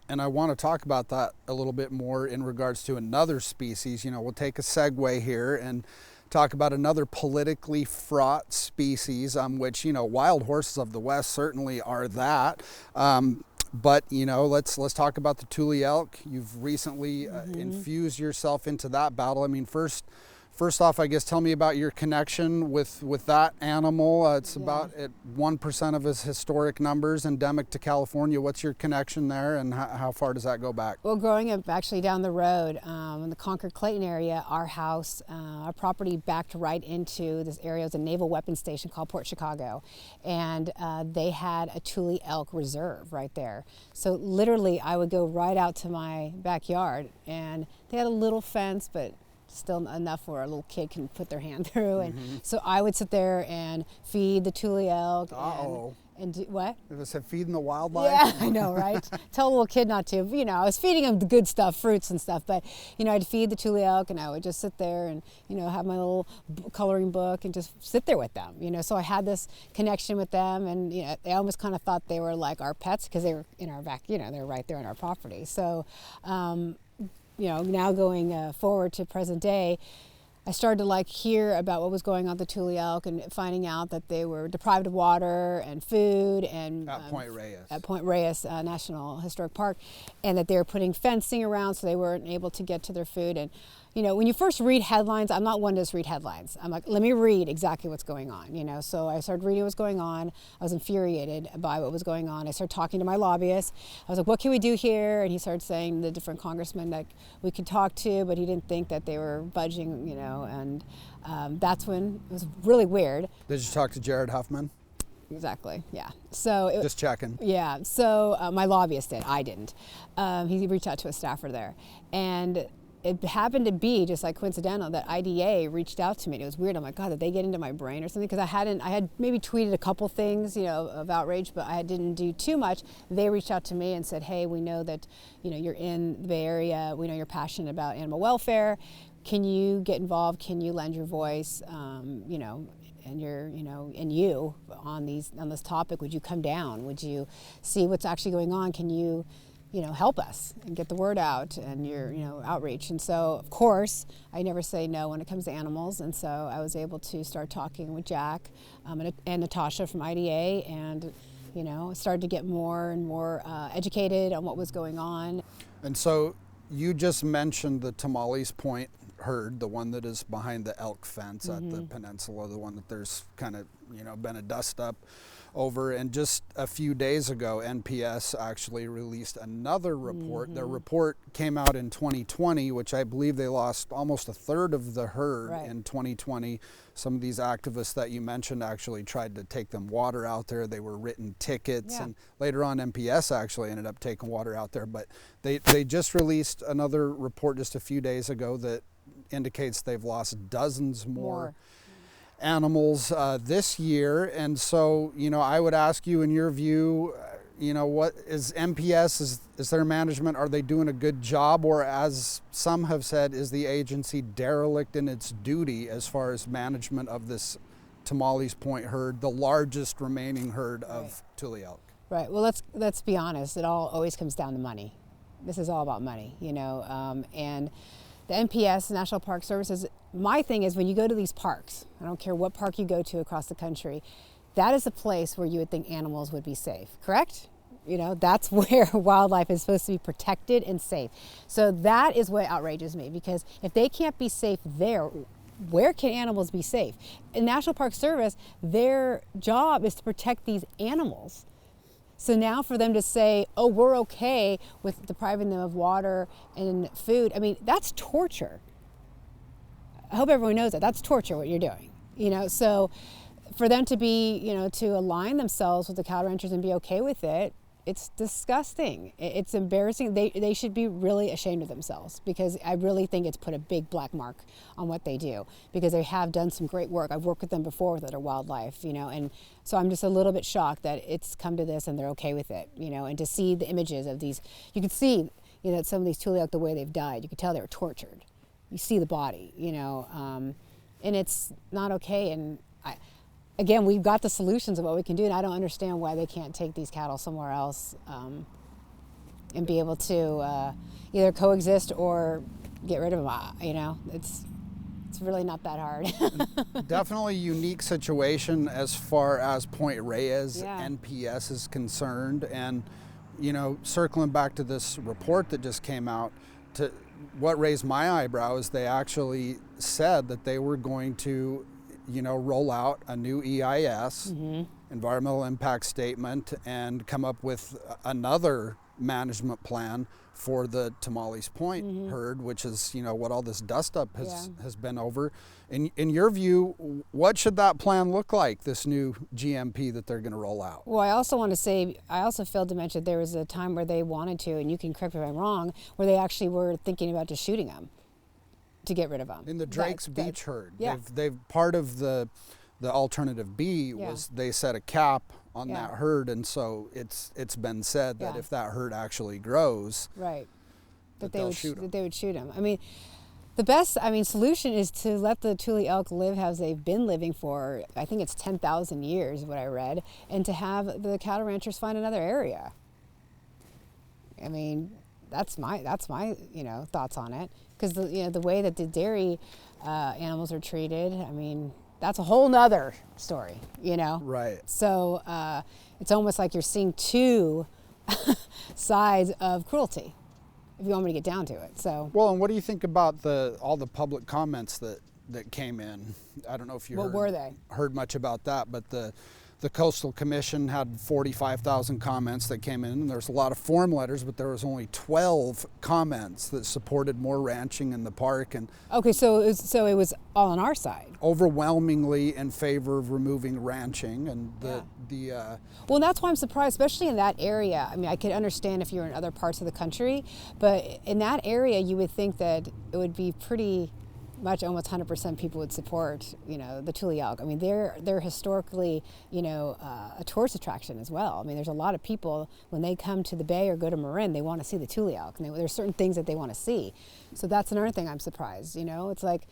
And I want to talk about that a little bit more in regards to another species. We'll take a segue here and talk about another politically fraught species, which, wild horses of the West certainly are that. But let's talk about the Tule elk. You've recently infused yourself into that battle. I mean, first off, I guess, tell me about your connection with that animal. It's about at 1% of his historic numbers, endemic to California. What's your connection there, and how far does that go back? Well, growing up actually down the road in the Concord-Clayton area, our house, our property backed right into this area. It was a naval weapons station called Port Chicago, and they had a Tule elk reserve right there. So literally, I would go right out to my backyard, and they had a little fence, but still enough where a little kid can put their hand through. And so I would sit there and feed the Tule elk. And do what? It was feeding the wildlife. Yeah, I know, right? Tell a little kid not to. I was feeding them the good stuff, fruits and stuff. But I'd feed the Tule elk, and I would just sit there and have my little coloring book and just sit there with them. So I had this connection with them, and they almost kind of thought they were like our pets because they were in our back. They were right there on our property. So. Now going forward to present day, I started to hear about what was going on with the Tule elk and finding out that they were deprived of water and food and at Point Reyes. At Point Reyes National Historic Park, and that they were putting fencing around so they weren't able to get to their food. And when you first read headlines, I'm not one to just read headlines. I'm like, let me read exactly what's going on. So I started reading what's going on. I was infuriated by what was going on. I started talking to my lobbyist. I was like, what can we do here? And he started saying the different congressmen that we could talk to, but he didn't think that they were budging, and that's when it was really weird. Did you talk to Jared Huffman? Exactly, yeah. So just checking. Yeah, so my lobbyist did, I didn't. He reached out to a staffer there, and it happened to be just coincidental that IDA reached out to me. It was weird. I'm like, God, did they get into my brain or something? Because I had maybe tweeted a couple things, of outrage, but I didn't do too much. They reached out to me and said, hey, we know that, you're in the Bay Area. We know you're passionate about animal welfare. Can you get involved? Can you lend your voice? And you on this topic? Would you come down? Would you see what's actually going on? Can you help us and get the word out and your, outreach. And so, of course, I never say no when it comes to animals. And so I was able to start talking with Jack and Natasha from IDA, and, started to get more and more educated on what was going on. And so you just mentioned the Tamales Point herd, the one that is behind the elk fence at the peninsula, the one that there's kind of, been a dust up over. And just a few days ago, NPS actually released another report. Their report came out in 2020, which I believe they lost almost a third of the herd in 2020. Some of these activists that you mentioned actually tried to take them water out there. They were written tickets, and later on NPS actually ended up taking water out there. But they just released another report just a few days ago that indicates they've lost dozens more animals this year. And so, I would ask you, in your view, what is NPS, is their management, are they doing a good job? Or, as some have said, is the agency derelict in its duty as far as management of this Tamales Point herd, the largest remaining herd of Tule elk? Right. Well, let's be honest. It all always comes down to money. This is all about money, and the NPS, National Park Services, my thing is when you go to these parks, I don't care what park you go to across the country, that is a place where you would think animals would be safe, correct? That's where wildlife is supposed to be protected and safe. So that is what outrages me, because if they can't be safe there, where can animals be safe? In National Park Service, their job is to protect these animals. So now for them to say, oh, we're okay with depriving them of water and food, I mean, that's torture. I hope everyone knows that. That's torture, what you're doing. So for them to be, to align themselves with the cattle ranchers and be okay with it, it's disgusting. It's embarrassing. They should be really ashamed of themselves, because I really think it's put a big black mark on what they do, because they have done some great work. I've worked with them before with other wildlife, and so I'm just a little bit shocked that it's come to this and they're okay with it, and to see the images of these, you can see, some of these Tule elk, the way they've died, you can tell they were tortured. You see the body, and it's not okay. And again, we've got the solutions of what we can do, and I don't understand why they can't take these cattle somewhere else and be able to either coexist or get rid of them. You know, it's really not that hard. Definitely unique situation as far as Point Reyes Yeah. NPS is concerned. And, you know, circling back to this report that just came out, to what raised my eyebrow is they actually said that they were going to, you know, roll out a new EIS, environmental impact statement, and come up with another management plan for the Tamales Point herd, which is, you know, what all this dust up has been over. In your view, what should that plan look like, this new GMP that they're going to roll out? Well, I also want to say, I also failed to mention there was a time where they wanted to, and you can correct me if I'm wrong, where they actually were thinking about just shooting them to get rid of them. In the Drake's Beach herd, yeah. they've part of the alternative B was they set a cap on that herd, and so it's been said that if that herd actually grows, right, that they would shoot them. I mean, the best solution is to let the Tule elk live as they've been living for, I think it's 10,000 years, what I read, and to have the cattle ranchers find another area. I mean, that's my you know, thoughts on it, because the way that the dairy animals are treated, I mean, that's a whole nother story, you know? Right. So it's almost like you're seeing two sides of cruelty, if you want me to get down to it. So. Well, and what do you think about all the public comments that came in? I don't know if you heard much about that, but the Coastal Commission had 45,000 comments that came in. There's a lot of form letters, but there was only 12 comments that supported more ranching in the park. And okay, so it was all on our side. Overwhelmingly in favor of removing ranching, and well, that's why I'm surprised, especially in that area. I mean, I could understand if you're in other parts of the country, but in that area, you would think that it would be pretty much almost 100% people would support, you know, the Tule elk. I mean, they're historically, you know, a tourist attraction as well. I mean, there's a lot of people, when they come to the Bay or go to Marin, they want to see the Tule elk, and there's certain things that they want to see. So that's another thing I'm surprised, you know. It's like,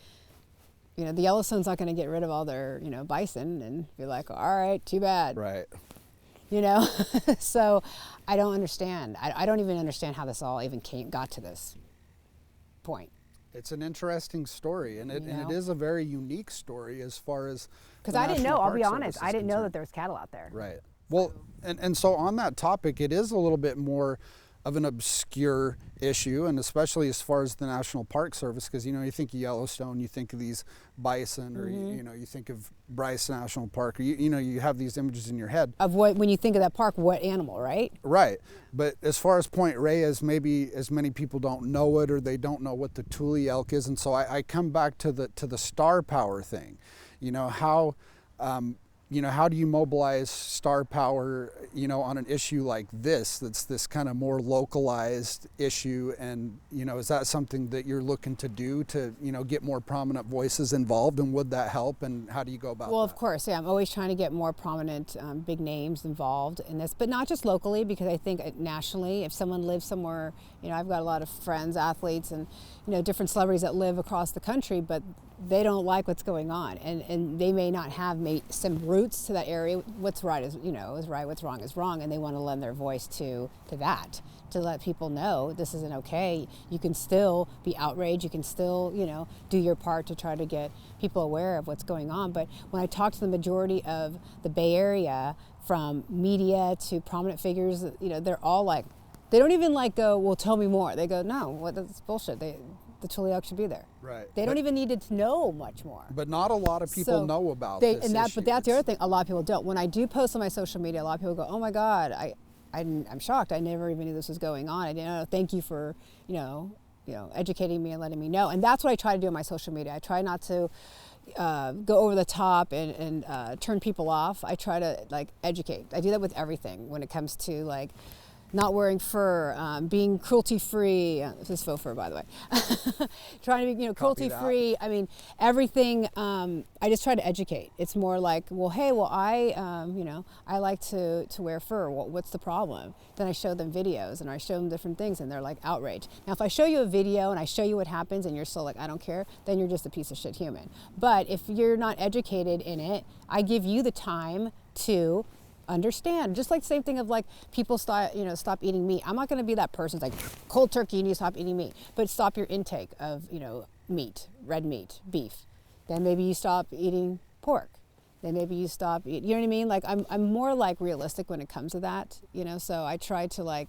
you know, the Yellowstone's not going to get rid of all their, you know, bison and be like, all right, too bad. Right. You know, so I don't understand. I don't even understand how this all even got to this point. It's an interesting story, and it is a very unique story as far as, because I didn't know, I'll be honest, I didn't know that there was cattle out there. Right. Well, and so on that topic, it is a little bit more of an obscure issue, and especially as far as the National Park Service, because, you know, you think of Yellowstone, you think of these bison, or you know, you think of Bryce National Park, or you know, you have these images in your head of what, when you think of that park, what animal, right? Right. But as far as Point Reyes, maybe as many people don't know it, or they don't know what the Tule elk is, and so I come back to the star power thing. You know, how you know, how do you mobilize star power, you know, on an issue like this, that's this kind of more localized issue? And, you know, is that something that you're looking to do to, you know, get more prominent voices involved, and would that help, and how do you go about that? Well, of course, yeah, I'm always trying to get more prominent big names involved in this, but not just locally, because I think nationally, if someone lives somewhere, you know, I've got a lot of friends, athletes, and, you know, different celebrities that live across the country, but they don't like what's going on, and they may not have some roots to that area. What's right is, you know, is right, what's wrong is wrong, and they want to lend their voice to that, to let people know this isn't okay. You can still be outraged, you can still, you know, do your part to try to get people aware of what's going on. But when I talk to the majority of the Bay Area, from media to prominent figures, you know, they're all like, they don't even like go, well, tell me more. They go, no, that's bullshit. The Tule elk should be there. Right. They don't even need to know much more. But not a lot of people know about this issue. But that's the other thing. A lot of people don't. When I do post on my social media, a lot of people go, "Oh my God, I'm shocked. I never even knew this was going on. I didn't know. Thank you for you know educating me and letting me know." And that's what I try to do on my social media. I try not to go over the top and turn people off. I try to like educate. I do that with everything when it comes to like not wearing fur, being cruelty-free. This is faux fur, by the way. Trying to be, you know, cruelty-free. I mean, everything. I just try to educate. It's more like, well, hey, well, you know, I like to wear fur. What's the problem? Then I show them videos and I show them different things, and they're like outraged. Now, if I show you a video and I show you what happens, and you're still like, I don't care, then you're just a piece of shit human. But if you're not educated in it, I give you the time to understand. Just like the same thing of like people stop eating meat. I'm not going to be that person who's like cold turkey, you need to stop eating meat, but stop your intake of meat, red meat, beef. Then maybe you stop eating pork. Then maybe you stop eating, you know what I mean? Like I'm more like realistic when it comes to that, so I try to like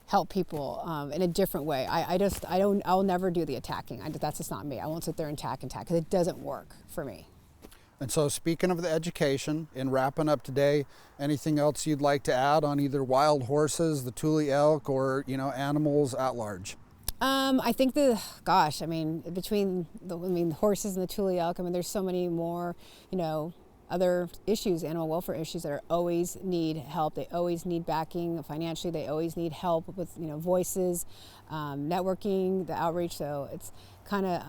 help people in a different way. I'll never do the attacking. That's just not me. I won't sit there and attack because it doesn't work for me. And so speaking of the education, in wrapping up today, anything else you'd like to add on either wild horses, the Tule elk, or animals at large? I think between the horses and the Tule elk, there's so many more, other issues, animal welfare issues that always need help. They always need backing financially. They always need help with, voices, networking, the outreach. So it's kind of,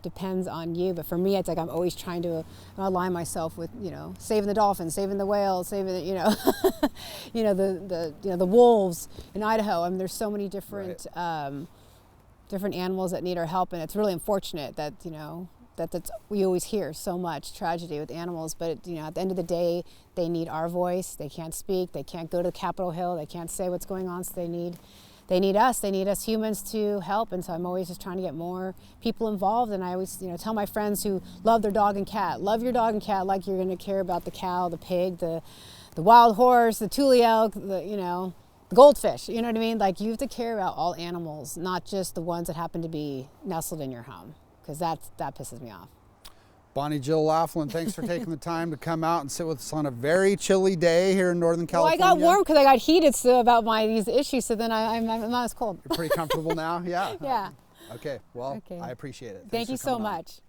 depends on you. But for me, it's like I'm always trying to align myself with, saving the dolphins, saving the whales, saving the, the wolves in Idaho. There's so many different different animals that need our help, and it's really unfortunate that we always hear so much tragedy with animals, but at the end of the day, they need our voice. They can't speak. They can't go to Capitol Hill. They can't say what's going on. So they need us. They need us humans to help. And so I'm always just trying to get more people involved. And I always tell my friends who love their dog and cat, love your dog and cat like you're going to care about the cow, the pig, the wild horse, the Tule elk, the goldfish. You know what I mean? Like, you have to care about all animals, not just the ones that happen to be nestled in your home, because that pisses me off. Bonnie Jill Laflin, thanks for taking the time to come out and sit with us on a very chilly day here in Northern California. Well, I got warm because I got heated about these issues, so then I'm not as cold. You're pretty comfortable now? Yeah. Yeah. Okay, well, I appreciate it. Thank you so much.